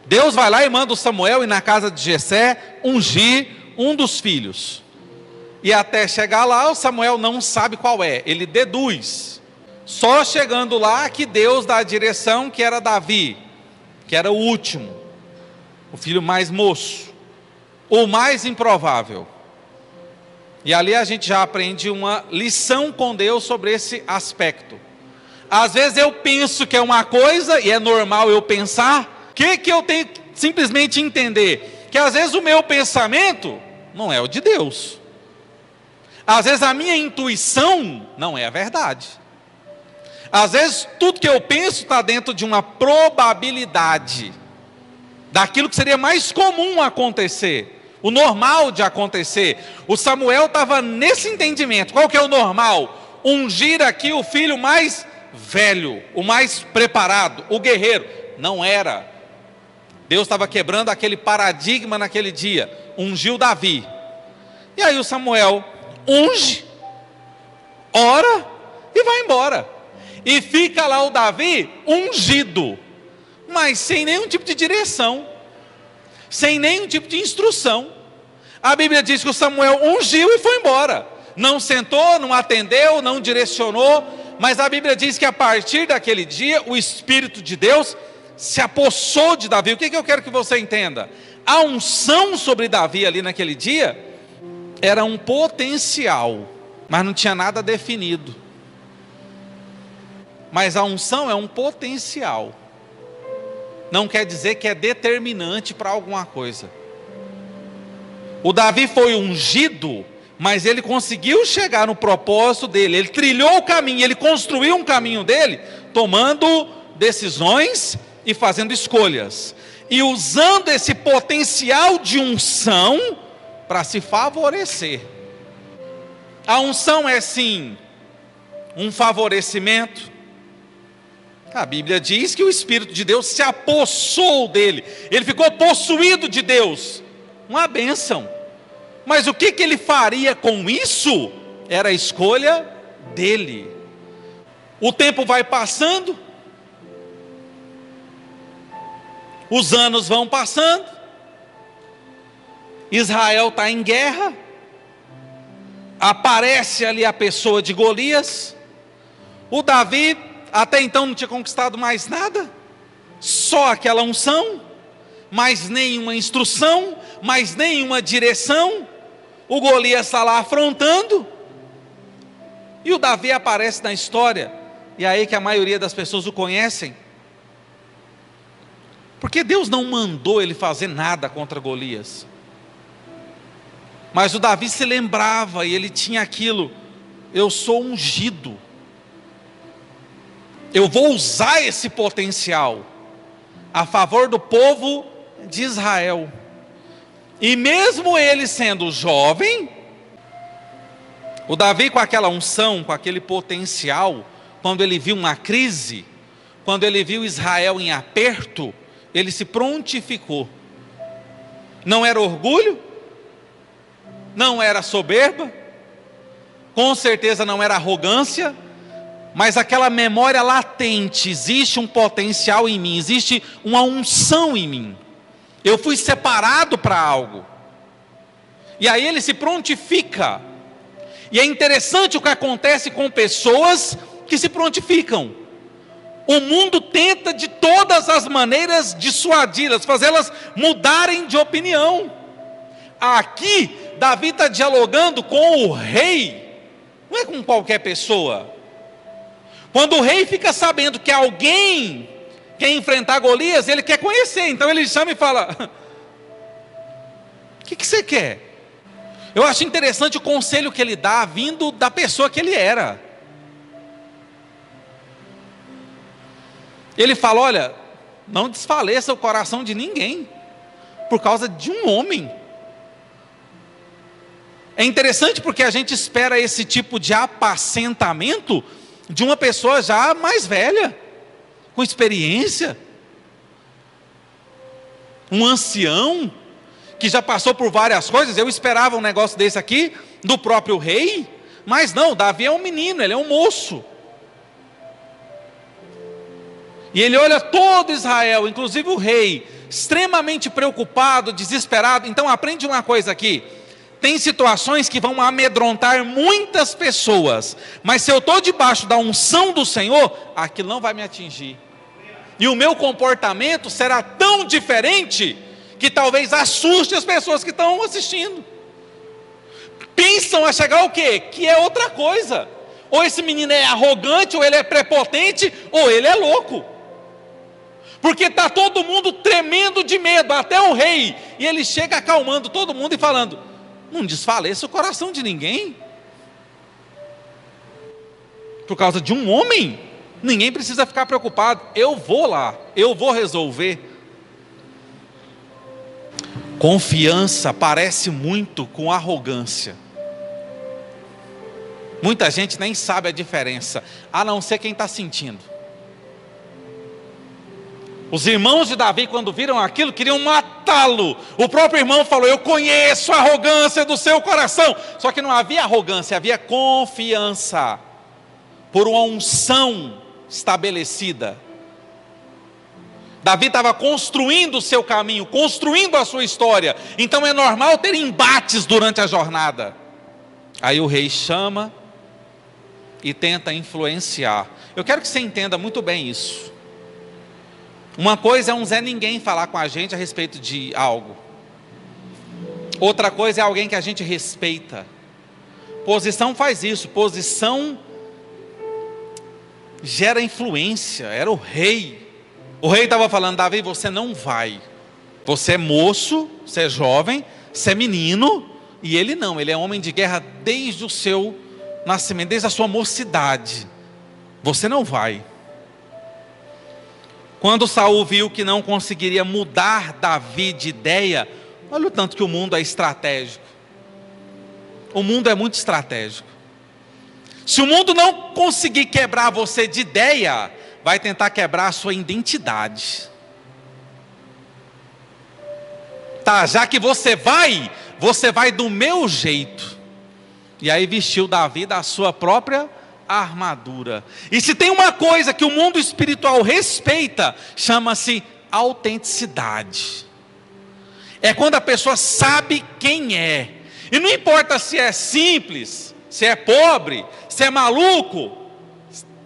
Deus vai lá e manda o Samuel ir na casa de Jessé ungir um dos filhos. E até chegar lá, o Samuel não sabe qual é, ele deduz. Só chegando lá que Deus dá a direção, que era Davi, que era o último, o filho mais moço, o mais improvável. E ali a gente já aprende uma lição com Deus sobre esse aspecto. Às vezes eu penso que é uma coisa, e é normal eu pensar, que eu tenho que simplesmente entender? Que às vezes o meu pensamento não é o de Deus. Às vezes a minha intuição não é a verdade. Às vezes tudo que eu penso está dentro de uma probabilidade, daquilo que seria mais comum acontecer, o normal de acontecer. O Samuel estava nesse entendimento. Qual que é o normal? Ungir aqui o filho mais velho, o mais preparado, o guerreiro. Não era. Deus estava quebrando aquele paradigma naquele dia. Ungiu Davi. E aí o Samuel unge, ora e vai embora. E fica lá o Davi ungido, mas sem nenhum tipo de direção, sem nenhum tipo de instrução. A Bíblia diz que o Samuel ungiu e foi embora. Não sentou, não atendeu, não direcionou. Mas a Bíblia diz que a partir daquele dia, o Espírito de Deus se apossou de Davi. O que eu quero que você entenda? A unção sobre Davi ali naquele dia era um potencial, mas não tinha nada definido. Mas a unção é um potencial, não quer dizer que é determinante para alguma coisa. O Davi foi ungido, mas ele conseguiu chegar no propósito dele, ele trilhou o caminho, ele construiu um caminho dele, tomando decisões e fazendo escolhas, e usando esse potencial de unção para se favorecer. A unção é sim um favorecimento. A Bíblia diz que o Espírito de Deus se apossou dele, ele ficou possuído de Deus, uma bênção. Mas o que ele faria com isso? Era a escolha dele. O tempo vai passando, os anos vão passando, Israel está em guerra, aparece ali a pessoa de Golias. O Davi até então não tinha conquistado mais nada, só aquela unção, mais nenhuma instrução, mais nenhuma direção. O Golias está lá afrontando, e o Davi aparece na história, e é aí que a maioria das pessoas o conhecem, porque Deus não mandou ele fazer nada contra Golias, mas o Davi se lembrava, e ele tinha aquilo: eu sou ungido, eu vou usar esse potencial a favor do povo de Israel. E mesmo ele sendo jovem, o Davi com aquela unção, com aquele potencial, quando ele viu uma crise, quando ele viu Israel em aperto, ele se prontificou. Não era orgulho, não era soberba, com certeza não era arrogância, mas aquela memória latente: existe um potencial em mim, existe uma unção em mim, eu fui separado para algo. E aí ele se prontifica. E é interessante o que acontece com pessoas que se prontificam. O mundo tenta de todas as maneiras dissuadi-las, fazê-las mudarem de opinião. Aqui Davi está dialogando com o rei, não é com qualquer pessoa. Quando o rei fica sabendo que alguém quer enfrentar Golias, ele quer conhecer, então ele chama e fala: o que você quer? Eu acho interessante o conselho que ele dá, vindo da pessoa que ele era. Ele fala: olha, não desfaleça o coração de ninguém por causa de um homem. É interessante porque a gente espera esse tipo de apacentamento de uma pessoa já mais velha, com experiência, um ancião que já passou por várias coisas. Eu esperava um negócio desse aqui do próprio rei, mas não, Davi é um menino, ele é um moço. E ele olha todo Israel, inclusive o rei, extremamente preocupado, desesperado. Então aprende uma coisa aqui. Tem situações que vão amedrontar muitas pessoas, mas se eu estou debaixo da unção do Senhor, aquilo não vai me atingir. E o meu comportamento será tão diferente, que talvez assuste as pessoas que estão assistindo. Pensam a chegar o quê? Que é outra coisa. Ou esse menino é arrogante, ou ele é prepotente, ou ele é louco. Porque está todo mundo tremendo de medo, até o rei. E ele chega acalmando todo mundo e falando: não desfaleça o coração de ninguém. Por causa de um homem, ninguém precisa ficar preocupado. Eu vou lá, eu vou resolver. Confiança parece muito com arrogância. Muita gente nem sabe a diferença, a não ser quem está sentindo. Os irmãos de Davi, quando viram aquilo, queriam matá-lo. O próprio irmão falou: eu conheço a arrogância do seu coração. Só que não havia arrogância, havia confiança, por uma unção estabelecida. Davi estava construindo o seu caminho, construindo a sua história. Então é normal ter embates durante a jornada. Aí o rei chama e tenta influenciar. Eu quero que você entenda muito bem isso. Uma coisa é um Zé Ninguém falar com a gente a respeito de algo. Outra coisa é alguém que a gente respeita. Posição faz isso. Posição gera influência. Era o rei. O rei estava falando: Davi, você não vai. Você é moço, você é jovem, você é menino. E ele não, ele é homem de guerra desde o seu nascimento, desde a sua mocidade. Você não vai. Quando Saul viu que não conseguiria mudar Davi de ideia, olha o tanto que o mundo é estratégico. O mundo é muito estratégico. Se o mundo não conseguir quebrar você de ideia, vai tentar quebrar a sua identidade. Tá, já que você vai do meu jeito. E aí vestiu Davi da sua própria armadura. E se tem uma coisa que o mundo espiritual respeita, chama-se autenticidade. É quando a pessoa sabe quem é. E não importa se é simples, se é pobre, se é maluco,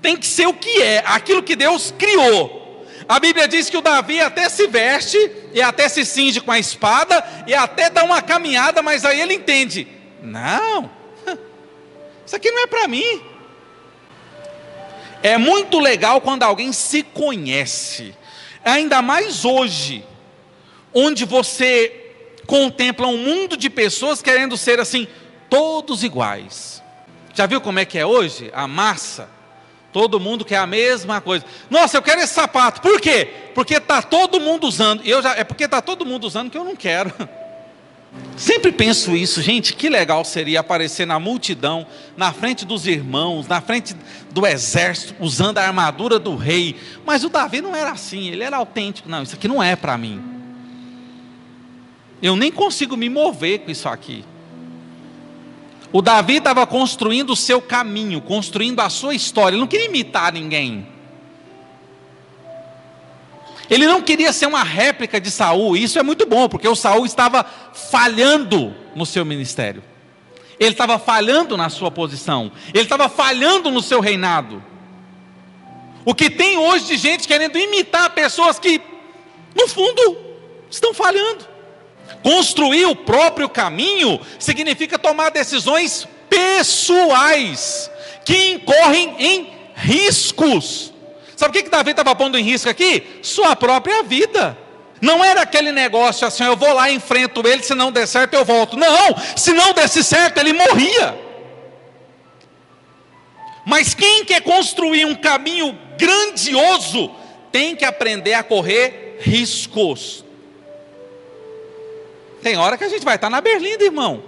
tem que ser o que é, aquilo que Deus criou. A Bíblia diz que o Davi até se veste, e até se cinge com a espada, e até dá uma caminhada, mas aí ele entende: não, isso aqui não é para mim. É muito legal quando alguém se conhece, ainda mais hoje, onde você contempla um mundo de pessoas querendo ser assim, todos iguais. Já viu como é que é hoje? A massa, todo mundo quer a mesma coisa. Nossa, eu quero esse sapato. Por quê? Porque está todo mundo usando. É porque está todo mundo usando que eu não quero. Sempre penso isso, gente, que legal seria aparecer na multidão, na frente dos irmãos, na frente do exército, usando a armadura do rei. Mas o Davi não era assim, ele era autêntico. Não, isso aqui não é para mim. Eu nem consigo me mover com isso aqui. O Davi estava construindo o seu caminho, construindo a sua história. Ele não queria imitar ninguém. Ele não queria ser uma réplica de Saul. Isso é muito bom, porque o Saul estava falhando no seu ministério. Ele estava falhando na sua posição. Ele estava falhando no seu reinado. O que tem hoje de gente querendo imitar pessoas que, no fundo, estão falhando. Construir o próprio caminho significa tomar decisões pessoais, que incorrem em riscos. Sabe o que Davi estava pondo em risco aqui? Sua própria vida. Não era aquele negócio assim: eu vou lá e enfrento ele, se não der certo eu volto. Não, se não desse certo ele morria. Mas quem quer construir um caminho grandioso, tem que aprender a correr riscos. Tem hora que a gente vai estar na berlinda, irmão,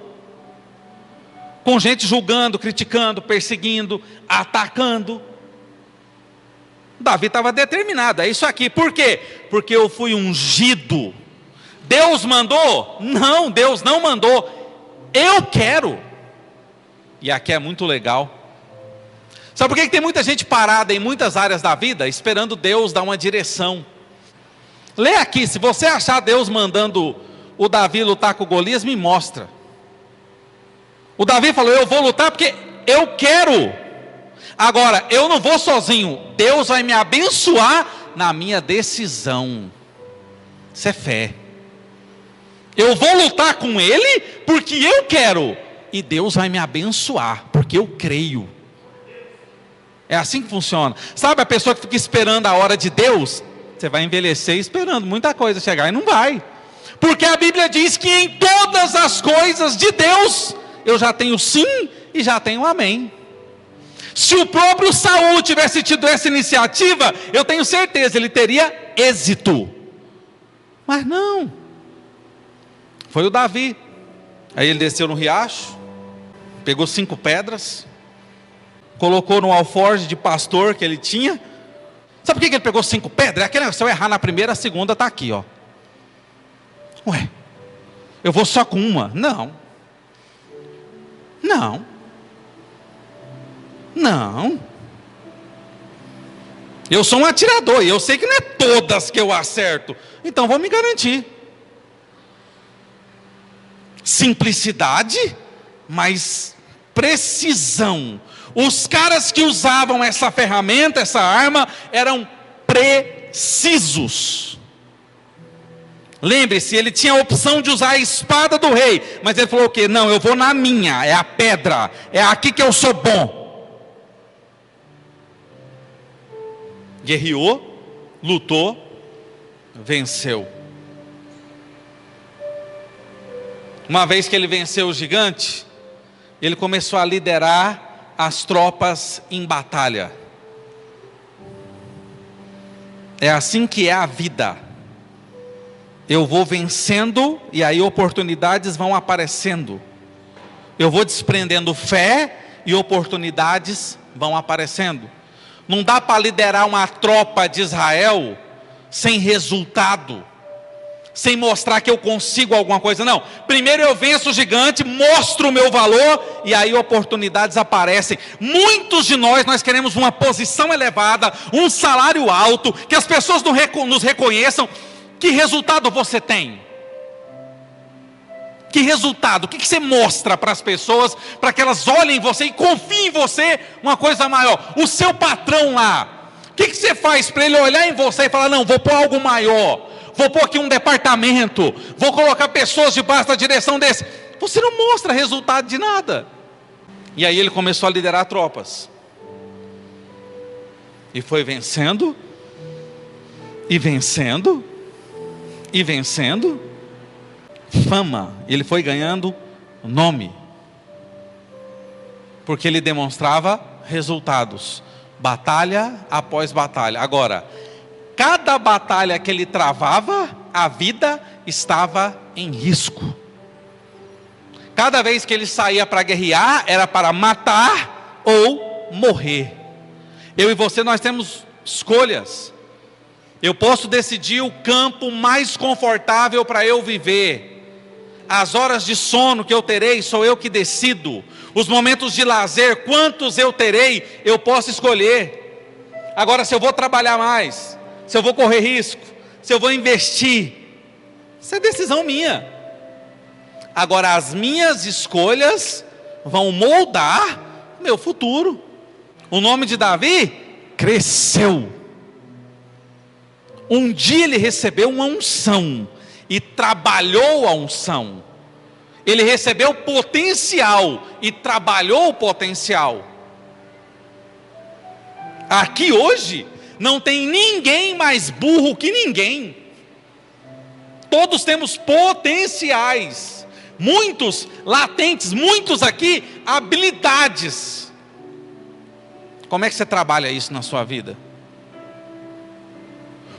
com gente julgando, criticando, perseguindo, atacando. Davi estava determinado, é isso aqui. Por quê? Porque eu fui ungido. Deus mandou? Não, Deus não mandou. Eu quero. E aqui é muito legal. Sabe por que tem muita gente parada em muitas áreas da vida, esperando Deus dar uma direção? Lê aqui, se você achar Deus mandando o Davi lutar com o Golias, me mostra. O Davi falou, eu vou lutar porque eu quero. Agora, eu não vou sozinho, Deus vai me abençoar na minha decisão. Isso é fé. Eu vou lutar com Ele porque eu quero, e Deus vai me abençoar porque eu creio. É assim que funciona. Sabe a pessoa que fica esperando a hora de Deus? Você vai envelhecer esperando muita coisa chegar e não vai. Porque a Bíblia diz que em todas as coisas de Deus, eu já tenho sim e já tenho amém. Se o próprio Saul tivesse tido essa iniciativa, eu tenho certeza, ele teria êxito. Mas não. Foi o Davi. Aí ele desceu no riacho, pegou 5 pedras, colocou no alforje de pastor que ele tinha. Sabe por que ele pegou 5 pedras? É aquele, se eu errar na primeira, a segunda está aqui, ó. Ué, eu vou só com uma? Não. Não. Não. Eu sou um atirador e eu sei que não é todas que eu acerto. Então vou me garantir. Simplicidade, mas precisão. Os caras que usavam essa ferramenta, essa arma, eram precisos. Lembre-se, ele tinha a opção de usar a espada do rei, mas ele falou o quê? Não, eu vou na minha, é a pedra, é aqui que eu sou bom. Guerreou, lutou, venceu. Uma vez que ele venceu o gigante, ele começou a liderar as tropas em batalha. É assim que é a vida. Eu vou vencendo e aí oportunidades vão aparecendo. Eu vou desprendendo fé e oportunidades vão aparecendo. Não dá para liderar uma tropa de Israel sem resultado, sem mostrar que eu consigo alguma coisa, não. Primeiro eu venço o gigante, mostro o meu valor, e aí oportunidades aparecem. Muitos de nós queremos uma posição elevada, um salário alto, que as pessoas nos reconheçam. Que resultado você tem? Que resultado? O que você mostra para as pessoas, para que elas olhem em você e confiem em você uma coisa maior? O seu patrão lá, o que você faz para ele olhar em você e falar, não, vou pôr algo maior, vou pôr aqui um departamento, vou colocar pessoas debaixo da direção desse. Você não mostra resultado de nada. E aí ele começou a liderar tropas. E foi vencendo, e vencendo, e vencendo. Fama, ele foi ganhando nome, porque ele demonstrava resultados, batalha após batalha. Agora, cada batalha que ele travava, a vida estava em risco. Cada vez que ele saía para guerrear, era para matar ou morrer. Eu e você, nós temos escolhas. Eu posso decidir o campo mais confortável para eu viver. As horas de sono que eu terei, sou eu que decido. Os momentos de lazer, quantos eu terei, eu posso escolher. Agora, se eu vou trabalhar mais, se eu vou correr risco, se eu vou investir, isso é decisão minha. Agora, as minhas escolhas vão moldar meu futuro. O nome de Davi cresceu. Um dia ele recebeu uma unção e trabalhou a unção. Ele recebeu potencial e trabalhou o potencial. Aqui hoje não tem ninguém mais burro que ninguém. Todos temos potenciais, muitos latentes, muitos aqui habilidades. Como é que você trabalha isso na sua vida?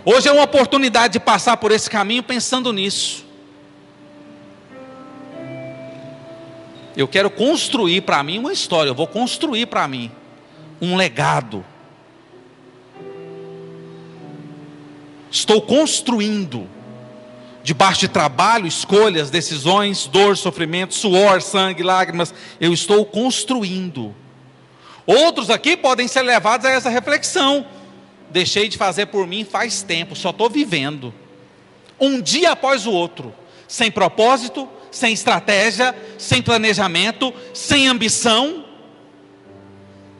Hoje é uma oportunidade de passar por esse caminho pensando nisso. Eu quero construir para mim uma história, eu vou construir para mim um legado. Estou construindo, debaixo de trabalho, escolhas, decisões, dor, sofrimento, suor, sangue, lágrimas, eu estou construindo. Outros aqui podem ser levados a essa reflexão. Deixei de fazer por mim faz tempo, só estou vivendo. Um dia após o outro, sem propósito, sem estratégia, sem planejamento, sem ambição.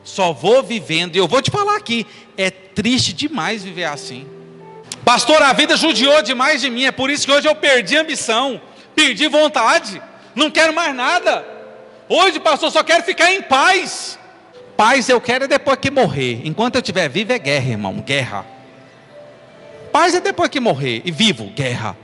Só vou vivendo. E eu vou te falar aqui, é triste demais viver assim. Pastor, a vida judiou demais de mim, é por isso que hoje eu perdi a ambição, perdi vontade, não quero mais nada. Hoje, pastor, só quero ficar em paz. Paz eu quero é depois que morrer. Enquanto eu estiver vivo é guerra, irmão, guerra. Paz é depois que morrer, e vivo, guerra.